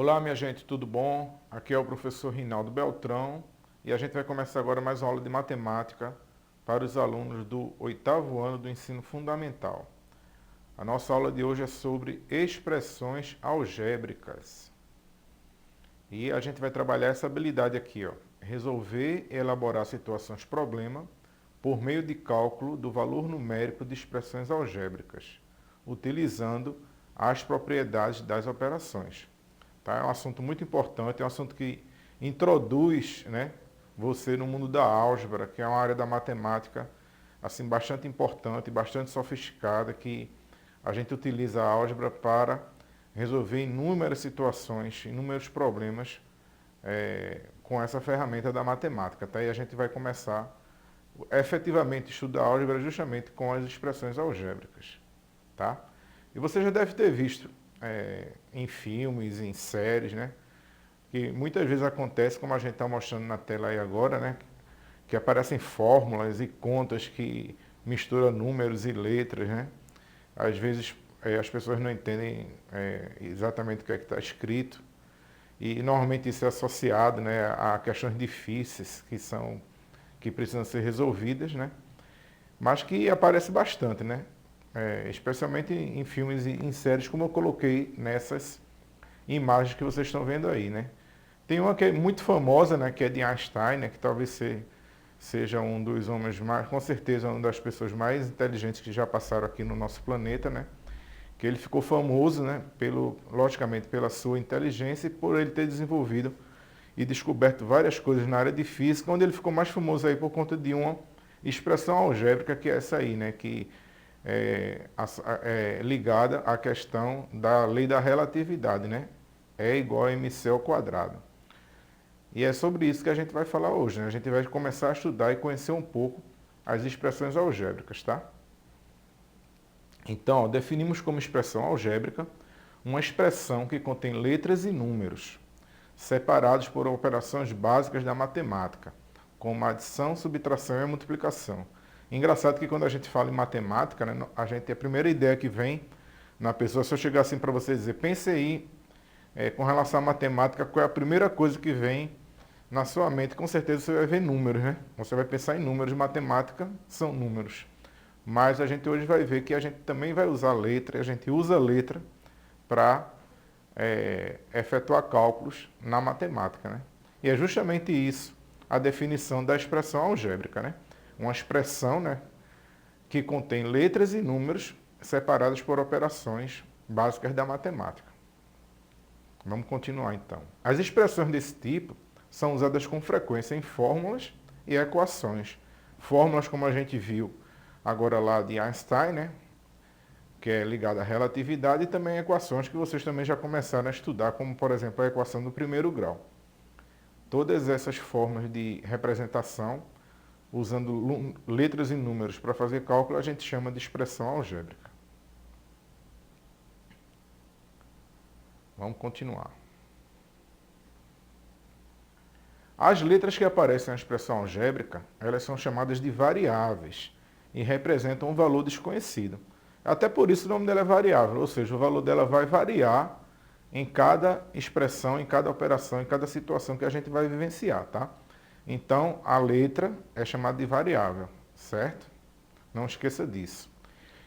Olá, minha gente, tudo bom? Aqui é o professor Rinaldo Beltrão e a gente vai começar agora mais uma aula de matemática para os alunos do oitavo ano do ensino fundamental. A nossa aula de hoje é sobre expressões algébricas. E a gente vai trabalhar essa habilidade aqui, ó, resolver e elaborar situações problema por meio de cálculo do valor numérico de expressões algébricas, utilizando as propriedades das operações. Tá? É um assunto muito importante, é um assunto que introduz, né, você no mundo da álgebra, que é uma área da matemática assim, bastante importante, bastante sofisticada, que a gente utiliza a álgebra para resolver inúmeras situações, inúmeros problemas com essa ferramenta da matemática. Tá? E a gente vai começar efetivamente a estudar álgebra justamente com as expressões algébricas. Tá? E você já deve ter visto em filmes, em séries, né? Que muitas vezes acontece, como a gente está mostrando na tela aí agora, né? Que aparecem fórmulas e contas que misturam números e letras, né? Às vezes as pessoas não entendem exatamente o que é que está escrito e normalmente isso é associado, né, a questões difíceis que precisam ser resolvidas, né? Mas que aparece bastante, né? Especialmente em filmes e em séries, como eu coloquei nessas imagens que vocês estão vendo aí, né? Tem uma que é muito famosa, né, que é de Einstein, né, que talvez seja um dos homens mais, com certeza, uma das pessoas mais inteligentes que já passaram aqui no nosso planeta, né? Que ele ficou famoso, né, logicamente, pela sua inteligência e por ele ter desenvolvido e descoberto várias coisas na área de física, onde ele ficou mais famoso aí por conta de uma expressão algébrica que é essa aí, né, que é ligada à questão da lei da relatividade, né? E igual a mc ao quadrado. E é sobre isso que a gente vai falar hoje, né? A gente vai começar a estudar e conhecer um pouco as expressões algébricas, tá? Então, ó, definimos como expressão algébrica uma expressão que contém letras e números, separados por operações básicas da matemática, como adição, subtração e multiplicação. Engraçado que quando a gente fala em matemática, né, a primeira ideia que vem na pessoa, se eu chegar assim para você dizer, pense aí com relação à matemática, qual é a primeira coisa que vem na sua mente? Com certeza você vai ver números, né? Você vai pensar em números, matemática são números. Mas a gente hoje vai ver que a gente também vai usar letra, a gente usa a letra para efetuar cálculos na matemática, né? E é justamente isso a definição da expressão algébrica, né? Uma expressão, né, que contém letras e números separados por operações básicas da matemática. Vamos continuar então. As expressões desse tipo são usadas com frequência em fórmulas e equações. Fórmulas como a gente viu agora lá de Einstein, né, que é ligada à relatividade, e também equações que vocês também já começaram a estudar, como por exemplo a equação do primeiro grau. Todas essas formas de representação, usando letras e números para fazer cálculo, a gente chama de expressão algébrica. Vamos continuar. As letras que aparecem na expressão algébrica, elas são chamadas de variáveis e representam um valor desconhecido. Até por isso o nome dela é variável, ou seja, o valor dela vai variar em cada expressão, em cada operação, em cada situação que a gente vai vivenciar, tá? Então, a letra é chamada de variável, certo? Não esqueça disso.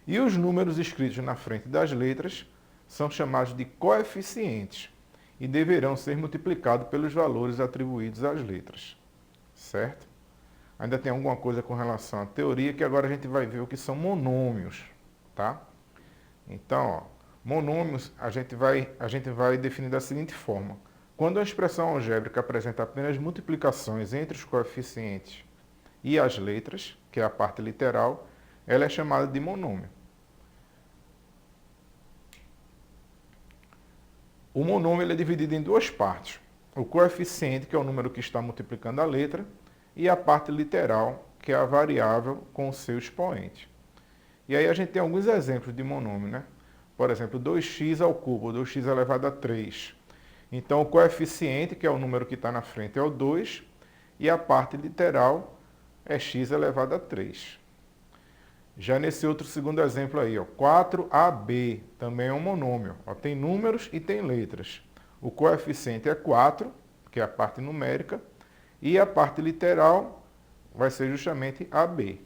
E os números escritos na frente das letras são chamados de coeficientes e deverão ser multiplicados pelos valores atribuídos às letras, certo? Ainda tem alguma coisa com relação à teoria que agora a gente vai ver o que são monômios, tá? Então, ó, monômios a gente vai definir da seguinte forma. Quando a expressão algébrica apresenta apenas multiplicações entre os coeficientes e as letras, que é a parte literal, ela é chamada de monômio. O monômio ele é dividido em duas partes. O coeficiente, que é o número que está multiplicando a letra, e a parte literal, que é a variável com o seu expoente. E aí a gente tem alguns exemplos de monômio, né? Por exemplo, 2x ao cubo, 2x elevado a 3. Então, o coeficiente, que é o número que está na frente, é o 2, e a parte literal é x elevado a 3. Já nesse outro segundo exemplo aí, ó, 4AB, também é um monômio. Ó, tem números e tem letras. o coeficiente é 4, que é a parte numérica, e a parte literal vai ser justamente AB.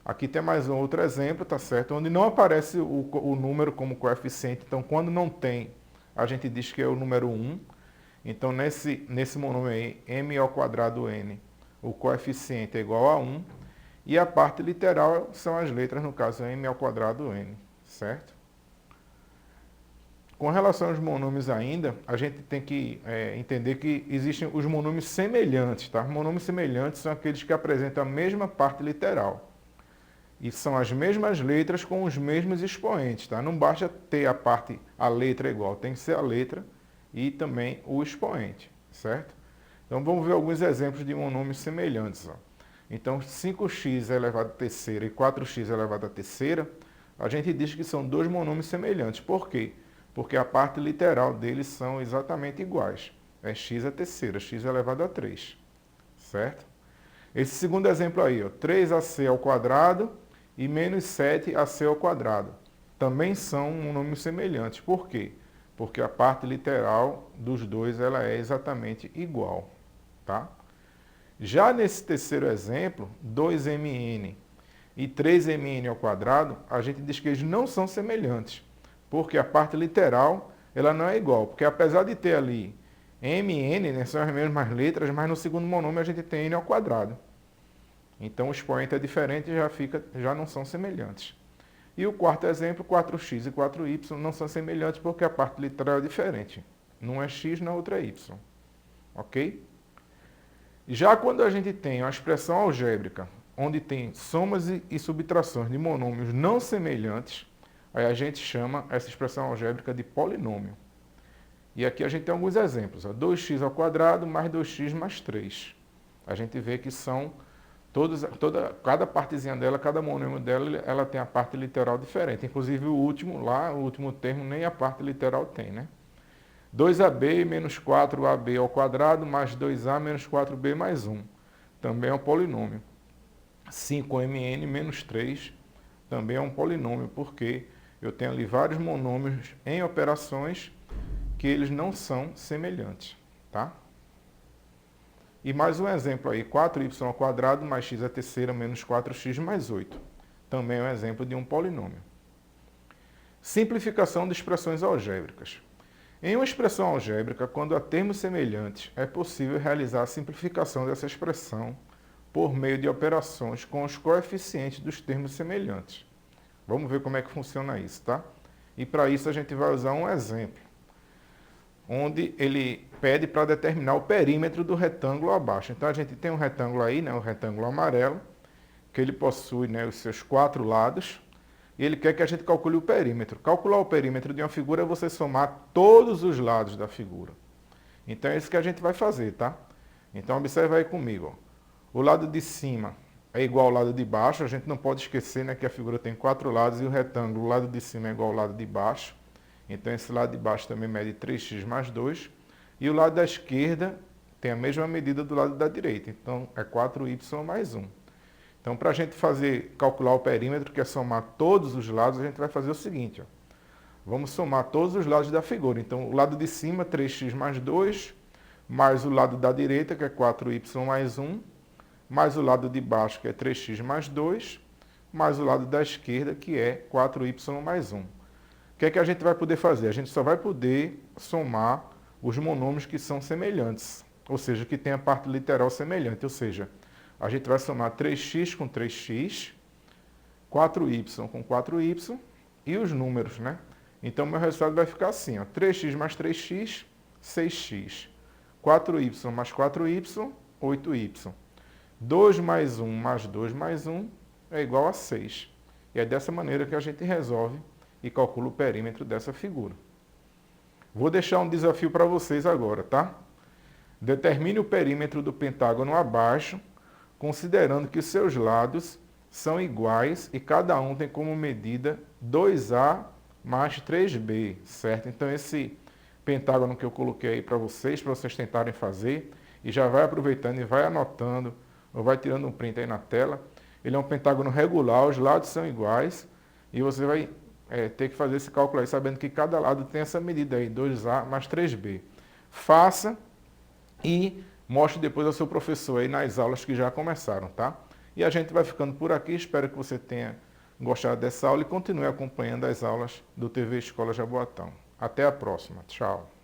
Aqui tem mais um outro exemplo, tá certo? Onde não aparece o número como coeficiente. Então, quando não tem, a gente diz que é o número 1. Então, nesse monômio aí, m ao quadrado n, o coeficiente é igual a 1. E a parte literal são as letras, no caso, m ao quadrado n, certo? Com relação aos monômios ainda, a gente tem que entender que existem os monômios semelhantes, tá? Monômios semelhantes são aqueles que apresentam a mesma parte literal. E são as mesmas letras com os mesmos expoentes, tá? Não basta ter a letra igual, tem que ser a letra e também o expoente, certo? Então vamos ver alguns exemplos de monômios semelhantes. Ó. Então 5x elevado à terceira e 4x elevado à terceira, a gente diz que são dois monômios semelhantes. Por quê? Porque a parte literal deles são exatamente iguais. É x à terceira, x elevado a 3, certo? Esse segundo exemplo aí, ó, 3ac ao quadrado e menos 7ac ao quadrado. Também são monômios semelhantes. Por quê? Porque a parte literal dos dois ela é exatamente igual. Tá? Já nesse terceiro exemplo, 2mn e 3mn ao quadrado, a gente diz que eles não são semelhantes. Porque a parte literal ela não é igual. Porque apesar de ter ali mn, né, são as mesmas letras, mas no segundo monômio a gente tem n ao quadrado. Então o expoente é diferente e já não são semelhantes. E o quarto exemplo, 4x e 4y não são semelhantes porque a parte literal é diferente. Num é x, na outra é y. Ok? Já quando a gente tem uma expressão algébrica, onde tem somas e subtrações de monômios não semelhantes, aí a gente chama essa expressão algébrica de polinômio. E aqui a gente tem alguns exemplos. 2x ao quadrado mais 2x mais 3. A gente vê que são cada partezinha dela, cada monômio dela, ela tem a parte literal diferente. Inclusive o último termo, nem a parte literal tem, né? 2ab menos 4ab ao quadrado mais 2a menos 4b mais 1. Também é um polinômio. 5mn menos 3 também é um polinômio, porque eu tenho ali vários monômios em operações que eles não são semelhantes, tá? E mais um exemplo aí, 4y ao quadrado mais x à terceira menos 4x mais 8. Também é um exemplo de um polinômio. Simplificação de expressões algébricas. Em uma expressão algébrica, quando há termos semelhantes, é possível realizar a simplificação dessa expressão por meio de operações com os coeficientes dos termos semelhantes. Vamos ver como é que funciona isso, tá? E para isso a gente vai usar um exemplo, onde ele pede para determinar o perímetro do retângulo abaixo. Então a gente tem um retângulo aí, né, um retângulo amarelo, que ele possui, né, os seus 4 lados, e ele quer que a gente calcule o perímetro. Calcular o perímetro de uma figura é você somar todos os lados da figura. Então é isso que a gente vai fazer, tá? Então observa aí comigo. Ó. O lado de cima é igual ao lado de baixo, a gente não pode esquecer, né, que a figura tem 4 lados e o retângulo, o lado de cima é igual ao lado de baixo. Então esse lado de baixo também mede 3x mais 2. E o lado da esquerda tem a mesma medida do lado da direita. Então é 4y mais 1. Então para a gente calcular o perímetro, que é somar todos os lados, a gente vai fazer o seguinte. Ó. Vamos somar todos os lados da figura. Então o lado de cima, 3x mais 2, mais o lado da direita, que é 4y mais 1, mais o lado de baixo, que é 3x mais 2, mais o lado da esquerda, que é 4y mais 1. O que é que a gente vai poder fazer? A gente só vai poder somar os monômios que são semelhantes, ou seja, que tem a parte literal semelhante, ou seja, a gente vai somar 3x com 3x, 4y com 4y e os números, né? Então, meu resultado vai ficar assim, ó, 3x mais 3x, 6x, 4y mais 4y, 8y. 2 mais 1 mais 2 mais 1 é igual a 6. E é dessa maneira que a gente resolve e calcula o perímetro dessa figura. Vou deixar um desafio para vocês agora, tá? Determine o perímetro do pentágono abaixo, considerando que os seus lados são iguais e cada um tem como medida 2A mais 3B, certo? Então esse pentágono que eu coloquei aí para vocês tentarem fazer, e já vai aproveitando e vai anotando, ou vai tirando um print aí na tela. Ele é um pentágono regular, os lados são iguais, e você vai ter que fazer esse cálculo aí, sabendo que cada lado tem essa medida aí, 2A mais 3B. Faça e mostre depois ao seu professor aí nas aulas que já começaram, tá? E a gente vai ficando por aqui, espero que você tenha gostado dessa aula e continue acompanhando as aulas do TV Escola Jaboatão. Até a próxima, tchau!